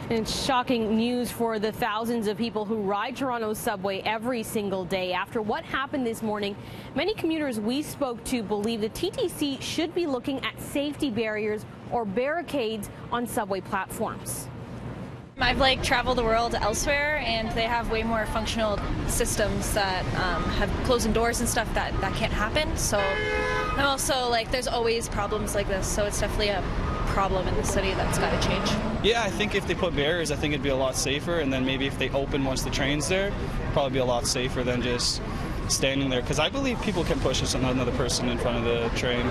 And it's shocking news for the thousands of people who ride Toronto's subway every single day. After what happened this morning, many commuters we spoke to believe the TTC should be looking at safety barriers or barricades on subway platforms. I've traveled the world elsewhere, and they have way more functional systems that have closing doors and stuff that can't happen. So I'm also there's always problems like this, so it's definitely a problem in the city that's got to change. Yeah, I think if they put barriers, I think it'd be a lot safer, and then maybe if they open once the train's there, probably be a lot safer than just standing there, because I believe people can push another person in front of the train.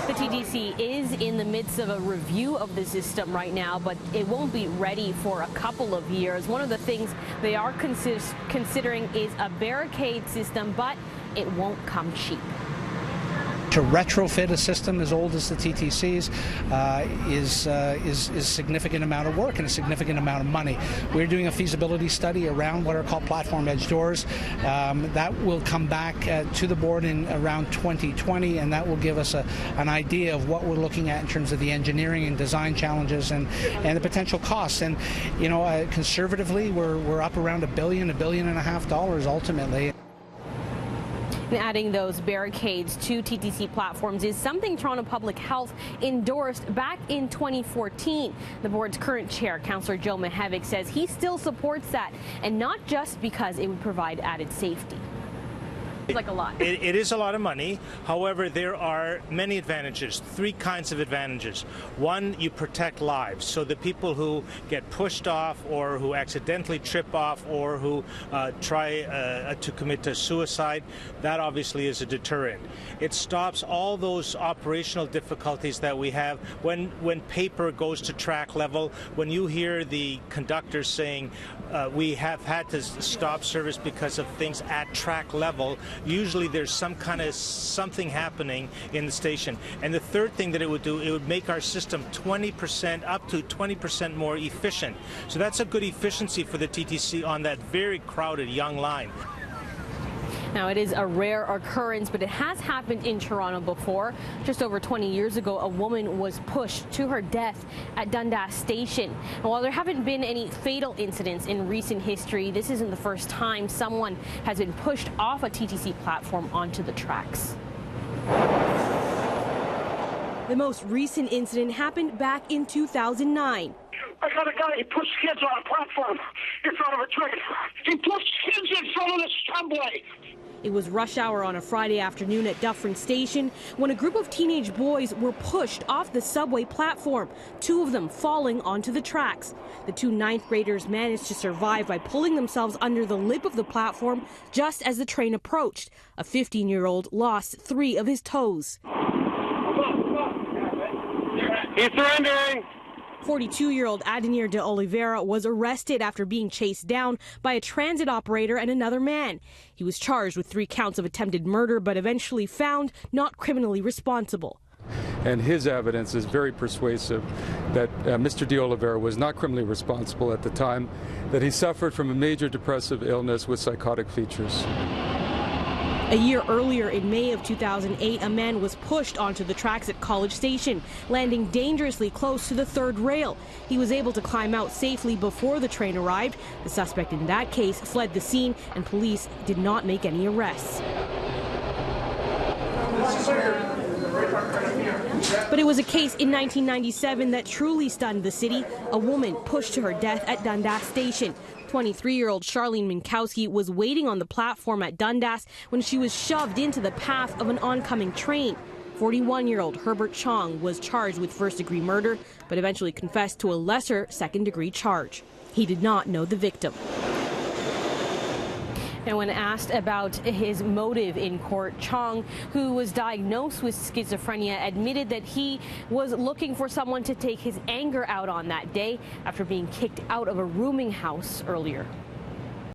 The TTC is in the midst of a review of the system right now, but it won't be ready for a couple of years. One of the things they are considering is a barricade system, but it won't come cheap. To retrofit a system as old as the TTC's is a significant amount of work and a significant amount of money. We're doing a feasibility study around what are called platform edge doors. That will come back to the board in around 2020, and that will give us an idea of what we're looking at in terms of the engineering and design challenges and the potential costs. And conservatively, we're up around $1 billion, $1.5 billion ultimately. And adding those barricades to TTC platforms is something Toronto Public Health endorsed back in 2014. The board's current chair, Councillor Joe Mihevc, says he still supports that, and not just because it would provide added safety. It's like a lot. It is a lot of money. However, there are many advantages, 3 kinds of advantages. One, you protect lives. So the people who get pushed off or who accidentally trip off or who try to commit to suicide, that obviously is a deterrent. It stops all those operational difficulties that we have when paper goes to track level. When you hear the conductors saying we have had to stop service because of things at track level, usually there's something happening in the station. And the third thing that it would do, it would make our system 20% up to 20% more efficient. So that's a good efficiency for the TTC on that very crowded young line. Now, it is a rare occurrence, but it has happened in Toronto before. Just over 20 years ago, a woman was pushed to her death at Dundas Station. And while there haven't been any fatal incidents in recent history, this isn't the first time someone has been pushed off a TTC platform onto the tracks. The most recent incident happened back in 2009. I got a guy, he pushed kids on a platform in front of a train. He pushed kids in front of the subway. It was rush hour on a Friday afternoon at Dufferin Station when a group of teenage boys were pushed off the subway platform, 2 of them falling onto the tracks. The 2 ninth graders managed to survive by pulling themselves under the lip of the platform just as the train approached. A 15-year-old lost 3 of his toes. He's surrendering. 42-year-old Adenir de Oliveira was arrested after being chased down by a transit operator and another man. He was charged with 3 counts of attempted murder, but eventually found not criminally responsible. And his evidence is very persuasive that Mr. de Oliveira was not criminally responsible at the time, that he suffered from a major depressive illness with psychotic features. A year earlier, in May of 2008, a man was pushed onto the tracks at College Station, landing dangerously close to the 3rd rail. He was able to climb out safely before the train arrived. The suspect in that case fled the scene, and police did not make any arrests. But it was a case in 1997 that truly stunned the city. A woman pushed to her death at Dundas Station. 23-year-old Charlene Minkowski was waiting on the platform at Dundas when she was shoved into the path of an oncoming train. 41-year-old Herbert Chong was charged with first-degree murder, but eventually confessed to a lesser second-degree charge. He did not know the victim. And when asked about his motive in court, Chong, who was diagnosed with schizophrenia, admitted that he was looking for someone to take his anger out on that day after being kicked out of a rooming house earlier.